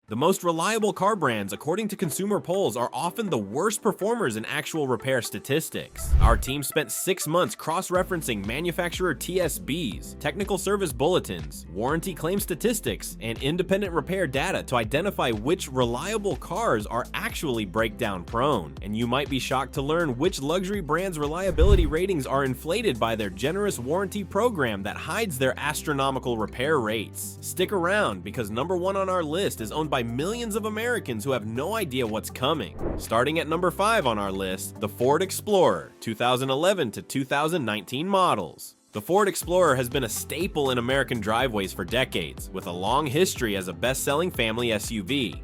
The most reliable car brands, according to consumer polls, are often the worst performers in actual repair statistics. Our team spent 6 months cross-referencing manufacturer TSBs, technical service bulletins, warranty claim statistics, and independent repair data to identify which reliable cars are actually breakdown prone. And you might be shocked to learn which luxury brands' reliability ratings are inflated by their generous warranty program that hides their astronomical repair rates. Stick around, because number 1 on our list is owned by millions of Americans who have no idea what's coming. Starting at number 5 on our list, the Ford Explorer, 2011 to 2019 models. The Ford Explorer has been a staple in American driveways for decades, with a long history as a best-selling family SUV.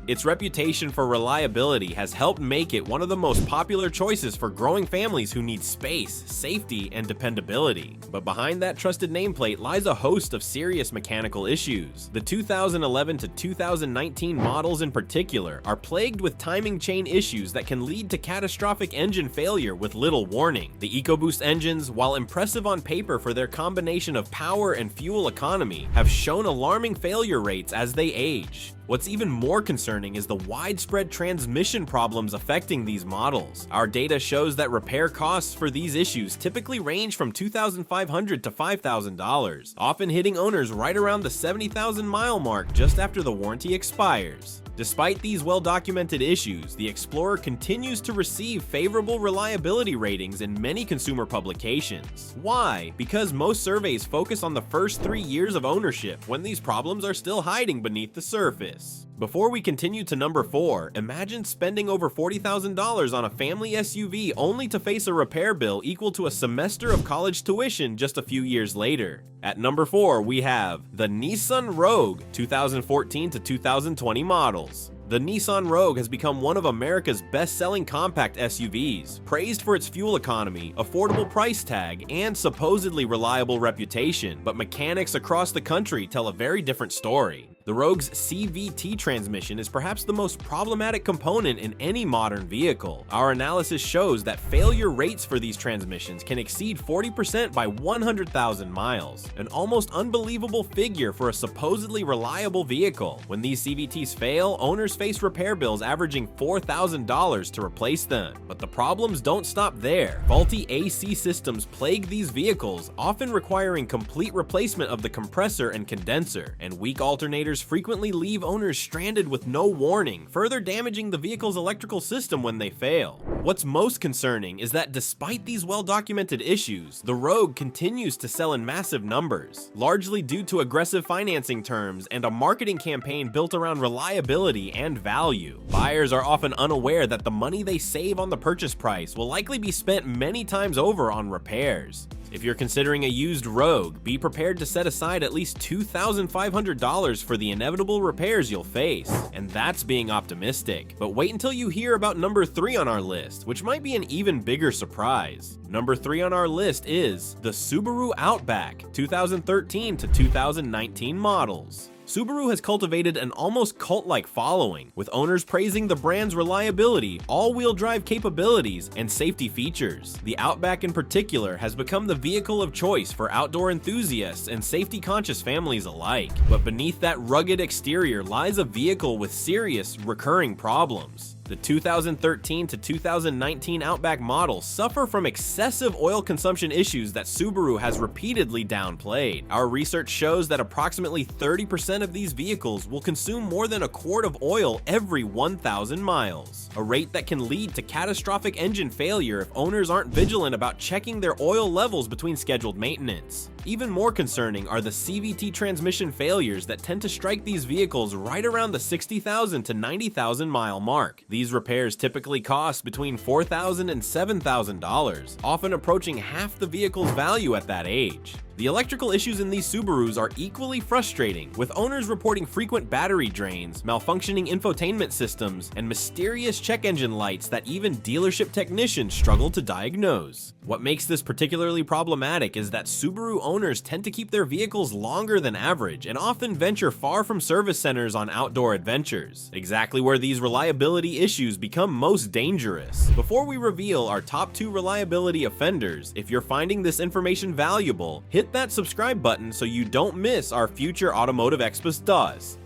Its reputation for reliability has helped make it one of the most popular choices for growing families who need space, safety, and dependability. But behind that trusted nameplate lies a host of serious mechanical issues. The 2011 to 2019 models in particular are plagued with timing chain issues that can lead to catastrophic engine failure with little warning. The EcoBoost engines, while impressive on paper for their combination of power and fuel economy, have shown alarming failure rates as they age. What's even more concerning is the widespread transmission problems affecting these models. Our data shows that repair costs for these issues typically range from $2,500 to $5,000, often hitting owners right around the 70,000 mile mark just after the warranty expires. Despite these well-documented issues, the Explorer continues to receive favorable reliability ratings in many consumer publications. Why? Because most surveys focus on the first 3 years of ownership, when these problems are still hiding beneath the surface. Before we continue to number 4, imagine spending over $40,000 on a family SUV only to face a repair bill equal to a semester of college tuition just a few years later. At number 4, we have the Nissan Rogue, 2014 to 2020 models. The Nissan Rogue has become one of America's best-selling compact SUVs, praised for its fuel economy, affordable price tag, and supposedly reliable reputation, but mechanics across the country tell a very different story. The Rogue's CVT transmission is perhaps the most problematic component in any modern vehicle. Our analysis shows that failure rates for these transmissions can exceed 40% by 100,000 miles, an almost unbelievable figure for a supposedly reliable vehicle. When these CVTs fail, owners face repair bills averaging $4,000 to replace them. But the problems don't stop there. Faulty AC systems plague these vehicles, often requiring complete replacement of the compressor and condenser, and weak alternators frequently leave owners stranded with no warning, further damaging the vehicle's electrical system when they fail. What's most concerning is that despite these well-documented issues, the Rogue continues to sell in massive numbers, largely due to aggressive financing terms and a marketing campaign built around reliability and value. Buyers are often unaware that the money they save on the purchase price will likely be spent many times over on repairs. If you're considering a used Rogue, be prepared to set aside at least $2,500 for the inevitable repairs you'll face, and that's being optimistic. But wait until you hear about number 3 on our list, which might be an even bigger surprise. Number 3 on our list is the Subaru Outback, 2013 to 2019 models. Subaru has cultivated an almost cult-like following, with owners praising the brand's reliability, all-wheel drive capabilities, and safety features. The Outback in particular has become the vehicle of choice for outdoor enthusiasts and safety-conscious families alike. But beneath that rugged exterior lies a vehicle with serious, recurring problems. The 2013 to 2019 Outback models suffer from excessive oil consumption issues that Subaru has repeatedly downplayed. Our research shows that approximately 30% of these vehicles will consume more than a quart of oil every 1,000 miles, a rate that can lead to catastrophic engine failure if owners aren't vigilant about checking their oil levels between scheduled maintenance. Even more concerning are the CVT transmission failures that tend to strike these vehicles right around the 60,000 to 90,000 mile mark. These repairs typically cost between $4,000 and $7,000, often approaching half the vehicle's value at that age. The electrical issues in these Subarus are equally frustrating, with owners reporting frequent battery drains, malfunctioning infotainment systems, and mysterious check engine lights that even dealership technicians struggle to diagnose. What makes this particularly problematic is that Subaru owners tend to keep their vehicles longer than average and often venture far from service centers on outdoor adventures, exactly where these reliability issues become most dangerous. Before we reveal our top 2 reliability offenders, if you're finding this information valuable, hit that subscribe button so you don't miss our future Automotive Exposés.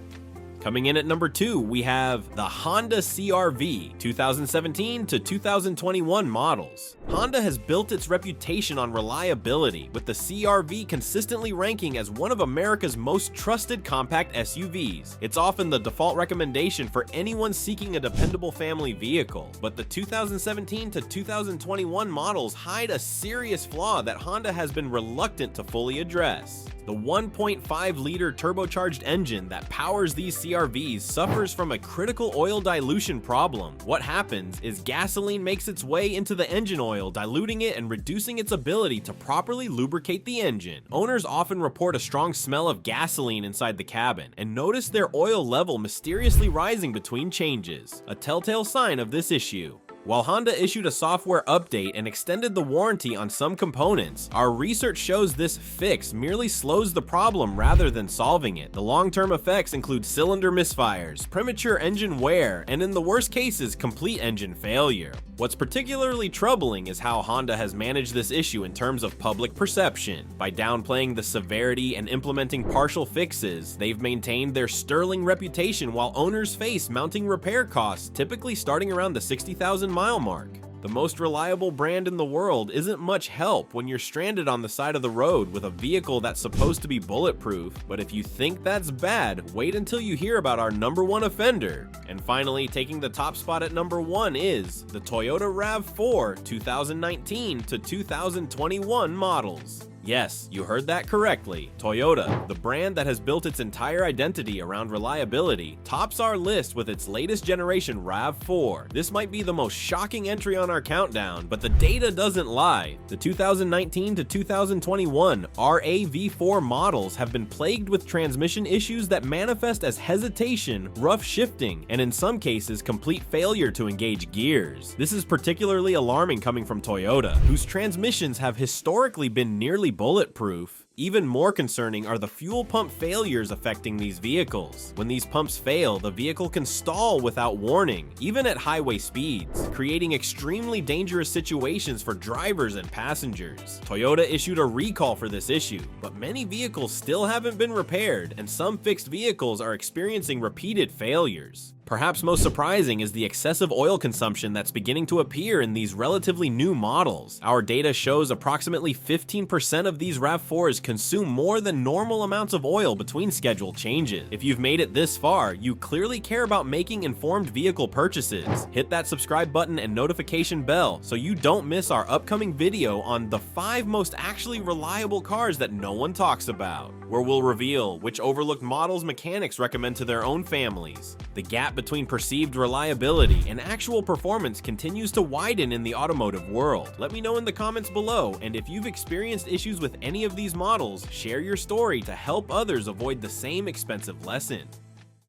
Coming in at number 2, we have the Honda CR-V 2017 to 2021 models. Honda has built its reputation on reliability, with the CR-V consistently ranking as one of America's most trusted compact SUVs. It's often the default recommendation for anyone seeking a dependable family vehicle, but the 2017 to 2021 models hide a serious flaw that Honda has been reluctant to fully address. The 1.5-liter turbocharged engine that powers these CR-Vs suffers from a critical oil dilution problem. What happens is gasoline makes its way into the engine oil, diluting it and reducing its ability to properly lubricate the engine. Owners often report a strong smell of gasoline inside the cabin and notice their oil level mysteriously rising between changes, a telltale sign of this issue. While Honda issued a software update and extended the warranty on some components, our research shows this fix merely slows the problem rather than solving it. The long-term effects include cylinder misfires, premature engine wear, and in the worst cases, complete engine failure. What's particularly troubling is how Honda has managed this issue in terms of public perception. By downplaying the severity and implementing partial fixes, they've maintained their sterling reputation while owners face mounting repair costs, typically starting around the 60,000-mile mark. The most reliable brand in the world isn't much help when you're stranded on the side of the road with a vehicle that's supposed to be bulletproof, but if you think that's bad, wait until you hear about our #1 offender. And finally, taking the top spot at number 1 is the Toyota RAV4 2019 to 2021 models. Yes, you heard that correctly. Toyota, the brand that has built its entire identity around reliability, tops our list with its latest generation RAV4. This might be the most shocking entry on our countdown, but the data doesn't lie. The 2019 to 2021 RAV4 models have been plagued with transmission issues that manifest as hesitation, rough shifting, and in some cases, complete failure to engage gears. This is particularly alarming coming from Toyota, whose transmissions have historically been nearly bulletproof. Even more concerning are the fuel pump failures affecting these vehicles. When these pumps fail, the vehicle can stall without warning, even at highway speeds, creating extremely dangerous situations for drivers and passengers. Toyota issued a recall for this issue, but many vehicles still haven't been repaired, and some fixed vehicles are experiencing repeated failures. Perhaps most surprising is the excessive oil consumption that's beginning to appear in these relatively new models. Our data shows approximately 15% of these RAV4s consume more than normal amounts of oil between scheduled changes. If you've made it this far, you clearly care about making informed vehicle purchases. Hit that subscribe button and notification bell so you don't miss our upcoming video on the 5 most actually reliable cars that no one talks about, where we'll reveal which overlooked models mechanics recommend to their own families. The gap between perceived reliability and actual performance continues to widen in the automotive world. Let me know in the comments below, and if you've experienced issues with any of these models, share your story to help others avoid the same expensive lesson.